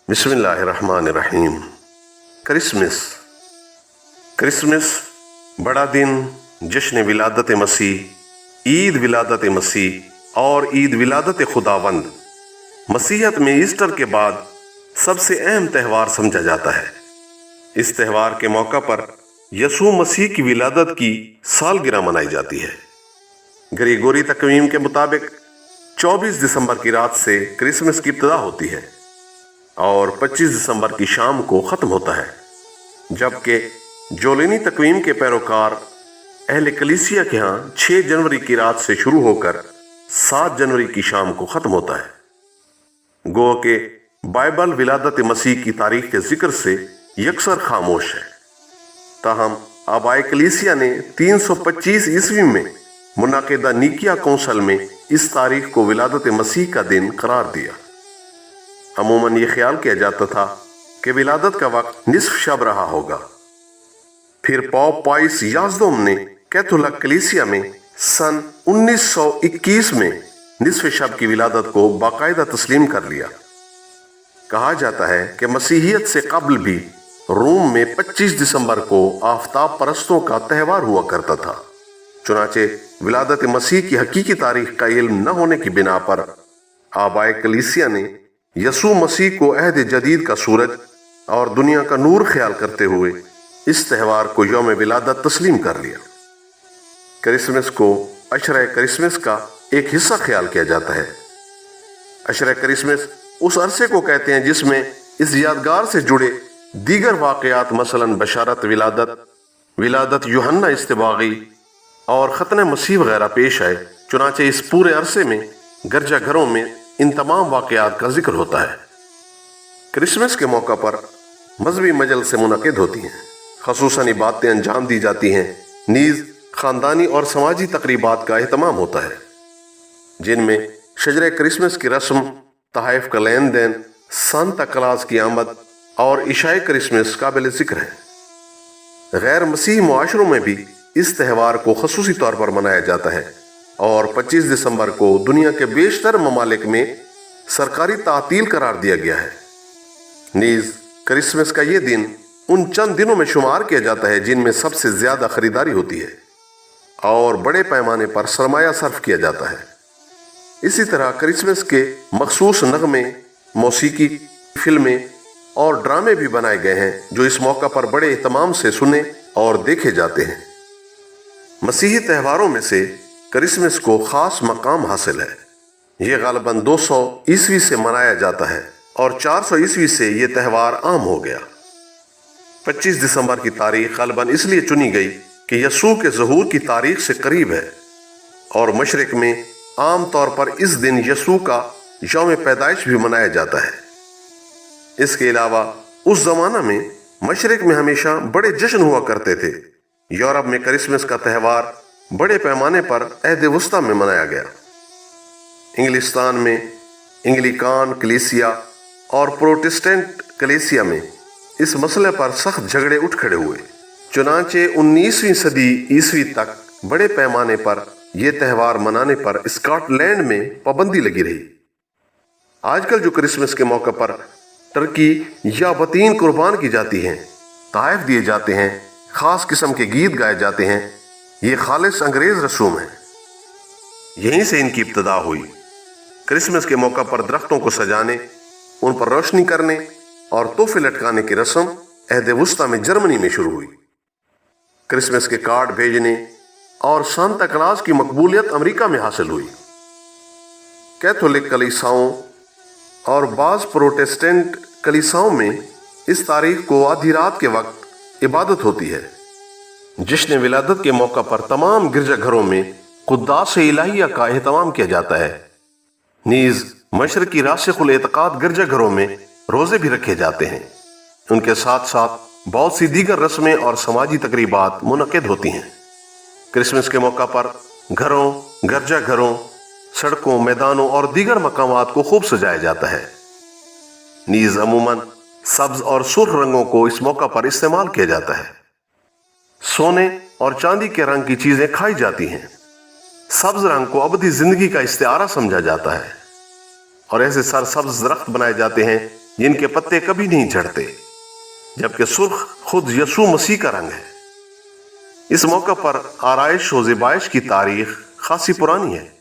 बिस्मिल्लाहिर्रहमानिर्रहीम। क्रिसमस बड़ा दिन, जश्न विलादत मसीह, ईद विलादत मसीह और ईद विलादत खुदावंद मसीहत में ईस्टर के बाद सबसे अहम त्यौहार समझा जाता है। इस त्यौहार के मौका पर यसू मसीह की विलादत की सालगिरह मनाई जाती है। ग्रेगोरी तकवीम के मुताबिक 24 दिसंबर की रात से क्रिसमस की इब्तिदा होती है और 25 दिसंबर की शाम को ख़त्म होता है, जबकि जोलिनी तकवीम के पैरोकार अहले कलीसिया के यहाँ 6 जनवरी की रात से शुरू होकर 7 जनवरी की शाम को ख़त्म होता है। गो के बाइबल विलादत मसीह की तारीख के जिक्र से यकसर खामोश है। ताहम आबाए कलीसिया ने 325 ईस्वी में मुनाकिदा निकिया कौंसल में इस तारीख को विलादत मसीह का दिन करार दिया। अमूमन ये ख्याल किया जाता था कि विलादत का वक्त निस्फ शब रहा होगा। फिर पॉप पाइस याज़दोम ने कैथोलिक कलीसिया में सन 1921 में निस्फ शब की विलादत को बाकायदा तस्लीम कर लिया। कहा जाता है कि मसीहियत से कबल भी रोम में 25 दिसंबर को आफताब परस्तों का त्यौहार हुआ करता था। चुनाचे विलादत मसीह की हकीकी तारीख का इल्म न होने की बिना पर आबाए कलीसिया ने यसू मसीह को अहद जदीद का सूरज और दुनिया का नूर ख्याल करते हुए इस त्यौहार को यौम विलादत तस्लीम कर लिया। क्रिसमस को अशरा क्रिसमस का एक हिस्सा ख्याल किया जाता है। अशरा क्रिसमस उस अरसे को कहते हैं जिसमें इस यादगार से जुड़े दीगर वाक़यात मसलन बशारत विलादत यूहन्ना इस्तिबागी और खतने मसीह वगैरह पेश आए। चुनाचे इस पूरे अरसे में गिरजा घरों में इन तमाम वाक़यात का जिक्र होता है। क्रिसमस के मौका पर मजहबी मजलिसें मुनक़िद होती हैं, ख़ुसूसन इबादतें अंजाम दी जाती हैं। नीज़ ख़ानदानी और समाजी तक़रीबात का एहतमाम होता है, जिनमें शजरे क्रिसमस की रस्म, तहाइफ का लेन देन, सांता क्लॉज की आमद और इशाए क्रिसमस काबिल ज़िक्र है। गैर मसीही मुआशरों में भी इस त्यौहार को ख़ुसूसी तौर पर मनाया जाता है और 25 दिसंबर को दुनिया के बेशतर ममालिक में सरकारी तातील करार दिया गया है। नीज़ क्रिसमस का ये दिन उन चंद दिनों में शुमार किया जाता है जिनमें सबसे ज़्यादा ख़रीदारी होती है और बड़े पैमाने पर सरमाया सर्फ किया जाता है। इसी तरह क्रिसमस के मखसूस नगमे, मौसीकी, फिल्में और ड्रामे भी बनाए गए हैं जो इस मौका पर बड़े एहतमाम से सुने और देखे जाते हैं। मसीही त्यौहारों में से क्रिसमस को ख़ास मकाम हासिल है। ये ग़ालिबन 200 ईस्वी से मनाया जाता है और 400 ईस्वी से ये त्यौहार आम हो गया। 25 दिसंबर की तारीख ग़ालिबन इसलिए चुनी गई कि यसू के ज़हूर की तारीख से करीब है और मशरिक़ में आम तौर पर इस दिन यसू का यौम पैदाइश भी मनाया जाता है। इसके अलावा उस ज़माना में मशरिक़ में हमेशा बड़े जश्न हुआ करते थे। यूरोप में क्रिसमस का त्यौहार बड़े पैमाने पर अहद वस्ता में मनाया गया। इंग्लिस्तान में इंग्लिकान कलीसिया और प्रोटेस्टेंट कलीसिया में इस मसले पर सख्त झगड़े उठ खड़े हुए। चुनांचे 19वीं सदी ईस्वी तक बड़े पैमाने पर यह त्यौहार मनाने पर स्कॉटलैंड में पाबंदी लगी रही। आजकल जो क्रिसमस के मौके पर टर्की या बतीन कुर्बान की जाती हैं, तोहफ़े दिए जाते हैं, ख़ास किस्म के गीत गाए जाते हैं, ये खालिस अंग्रेज़ रसूम है। यहीं से इनकी इब्तिदा हुई। क्रिसमस के मौका पर दरख्तों को सजाने, उन पर रोशनी करने और तोहफे लटकाने की रस्म अहद वस्ता में जर्मनी में शुरू हुई। क्रिसमस के कार्ड भेजने और सांता क्लॉज की मकबूलियत अमेरिका में हासिल हुई। कैथोलिक कलीसियाओं और बाज़ प्रोटेस्टेंट कलीसियाओं में इस तारीख को आधी रात के वक्त इबादत होती है। जश्न विलादत के मौका पर तमाम गिरजाघरों में कुद्दास इलाहिया का एहतमाम किया जाता है। नीज़ मशरकी रासिखुल एतकाद गिरजाघरों में रोज़े भी रखे जाते हैं। उनके साथ साथ बहुत सी दीगर रस्में और समाजी तकरीबात मुनक़िद होती हैं। क्रिसमस के मौका पर घरों, गिरजाघरों, सड़कों, मैदानों और दीगर मकामात को खूब सजाया जाता है। नीज़ अमूमन सब्ज और सुर्ख रंगों को इस मौका पर इस्तेमाल किया जाता है। सोने और चांदी के रंग की चीजें खाई जाती हैं। सब्ज रंग को अबदी जिंदगी का इस्तिआरा समझा जाता है और ऐसे सरसब्ज दरख्त बनाए जाते हैं جن کے پتے کبھی نہیں جھڑتے، جبکہ سرخ خود یسوع مسیح کا رنگ ہے۔ اس موقع پر آرائش و زیبائش کی تاریخ خاصی پرانی ہے۔